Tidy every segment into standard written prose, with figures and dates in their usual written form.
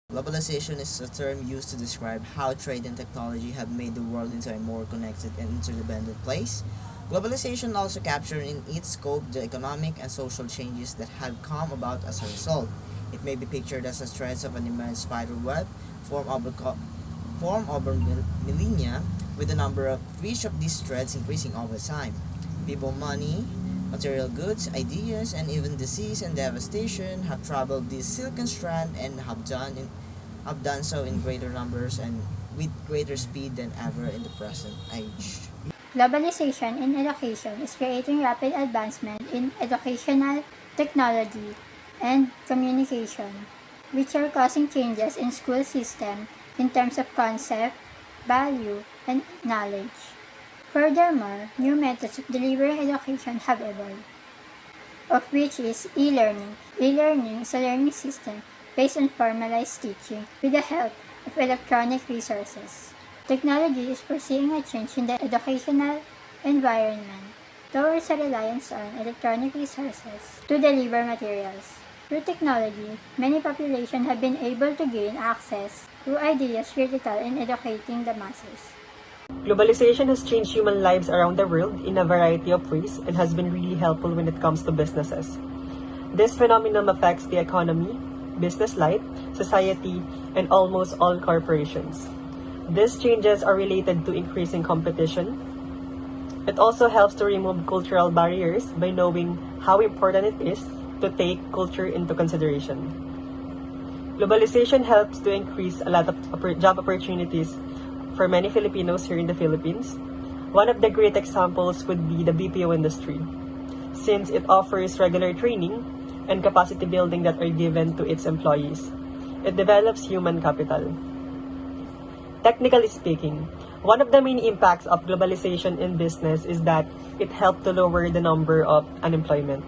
Globalization is a term used to describe how trade and technology have made the world into a more connected and interdependent place. Globalization also captures in its scope the economic and social changes that have come about as a result. It may be pictured as a threads of an immense spider web formed over millennia, with the number of each of these threads increasing over time. People, money, material goods, ideas, and even disease and devastation have traveled this silken strand and have done so in greater numbers and with greater speed than ever in the present age. Globalization in education is creating rapid advancement in educational technology and communication, which are causing changes in school system in terms of concept, value, and knowledge. Furthermore, new methods of delivering education have evolved, of which is e-learning. E-learning is a learning system based on formalized teaching with the help of electronic resources. Technology is foreseeing a change in the educational environment towards a reliance on electronic resources to deliver materials. Through technology, many populations have been able to gain access to ideas critical in educating the masses. Globalization has changed human lives around the world in a variety of ways and has been really helpful when it comes to businesses. This phenomenon affects the economy, business life, society, and almost all corporations. These changes are related to increasing competition. It also helps to remove cultural barriers by knowing how important it is to take culture into consideration. Globalization helps to increase a lot of job opportunities for many Filipinos here in the Philippines. One of the great examples would be the BPO industry, since it offers regular training and capacity building that are given to its employees. It develops human capital. Technically speaking, one of the main impacts of globalization in business is that it helped to lower the number of unemployment.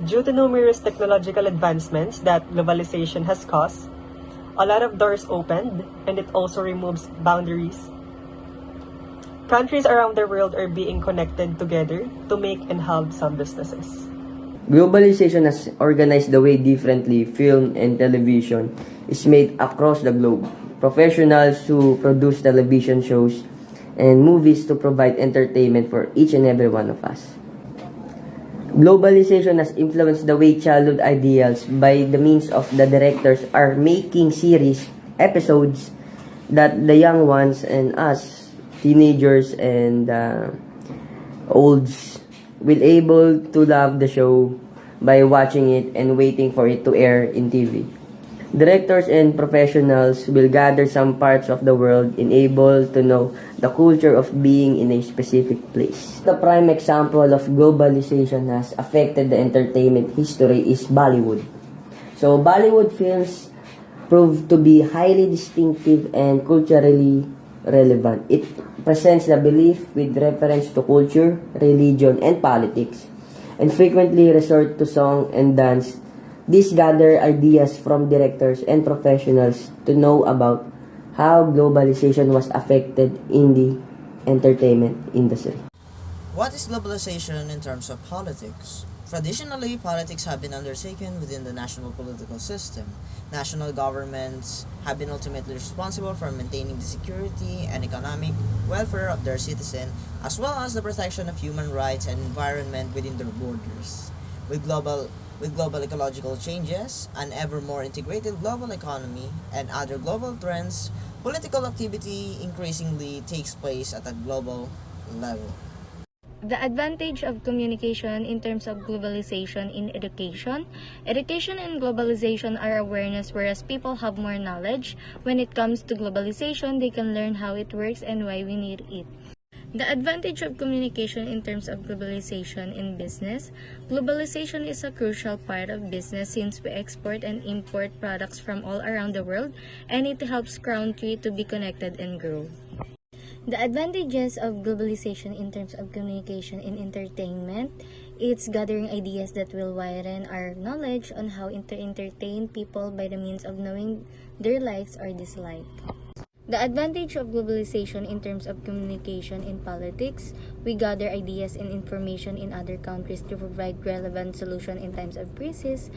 Due to numerous technological advancements that globalization has caused, a lot of doors opened, and it also removes boundaries. Countries around the world are being connected together to make and have some businesses. Globalization has organized the way differently film and television is made across the globe. Professionals who produce television shows and movies to provide entertainment for each and every one of us. Globalization has influenced the way childhood ideals by the means of the directors are making series, episodes that the young ones and us, teenagers and olds, will able to love the show by watching it and waiting for it to air in TV. Directors and professionals will gather some parts of the world and able to know the culture of being in a specific place. The prime example of globalization has affected the entertainment history is Bollywood. So Bollywood films prove to be highly distinctive and culturally relevant. It presents the belief with reference to culture, religion, and politics, and frequently resort to song and dance. These gather ideas from directors and professionals to know about how globalization was affected in the entertainment industry. What is globalization in terms of politics? Traditionally, politics have been undertaken within the national political system. National governments have been ultimately responsible for maintaining the security and economic welfare of their citizens, as well as the protection of human rights and environment within their borders. With global ecological changes, an ever more integrated global economy, and other global trends, political activity increasingly takes place at a global level. The advantage of communication in terms of globalization in education. Education and globalization are awareness, whereas people have more knowledge. When it comes to globalization, they can learn how it works and why we need it. The advantage of communication in terms of globalization in business. Globalization is a crucial part of business since we export and import products from all around the world, and it helps country to be connected and grow. The advantages of globalization in terms of communication in entertainment. It's gathering ideas that will widen our knowledge on how to entertain people by the means of knowing their likes or dislikes. The advantage of globalization in terms of communication in politics, we gather ideas and information in other countries to provide relevant solution in times of crisis.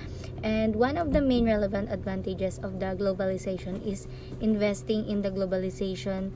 And one of the main relevant advantages of the globalization is investing in the globalization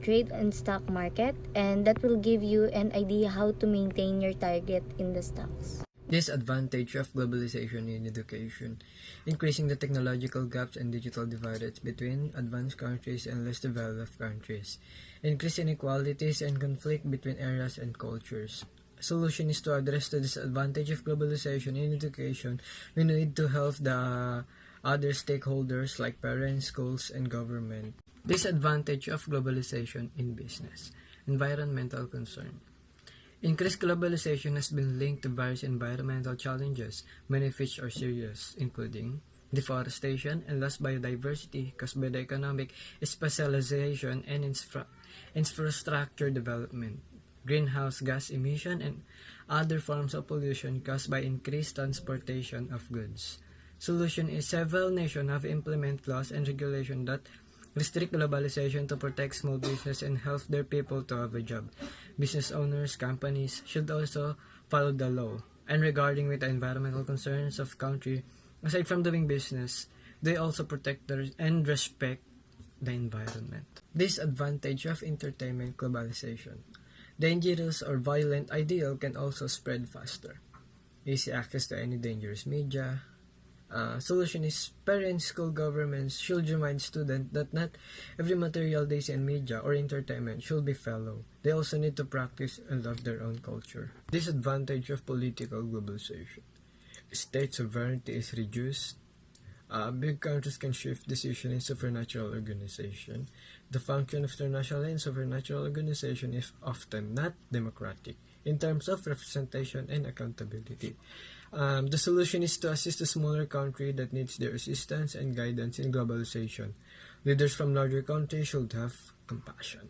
trade and stock market, and that will give you an idea how to maintain your target in the stocks. Disadvantage of globalization in education, increasing the technological gaps and digital divides between advanced countries and less developed countries, increase inequalities and conflict between areas and cultures. Solution is to address the disadvantage of globalization in education. We need to help the other stakeholders like parents, schools, and government. Disadvantage of globalization in business, environmental concern. Increased globalization has been linked to various environmental challenges, many of which are serious, including deforestation and lost biodiversity caused by the economic specialization and infrastructure development, greenhouse gas emission, and other forms of pollution caused by increased transportation of goods. Solution is several nations have implemented laws and regulations that restrict globalization to protect small business and help their people to have a job. Business owners, companies should also follow the law. And regarding with the environmental concerns of country, aside from doing business, they also protect and respect the environment. Disadvantage of entertainment globalization. Dangerous or violent ideal can also spread faster. Easy access to any dangerous media. Solution is parents, school, governments should remind students that not every material they see in media or entertainment should be follow. They also need to practice and love their own culture. Disadvantage of political globalization. State sovereignty is reduced. Big countries can shift decisions in supernatural organization. The function of international and supernatural organization is often not democratic in terms of representation and accountability. The solution is to assist a smaller country that needs their assistance and guidance in globalization. Leaders from larger countries should have compassion.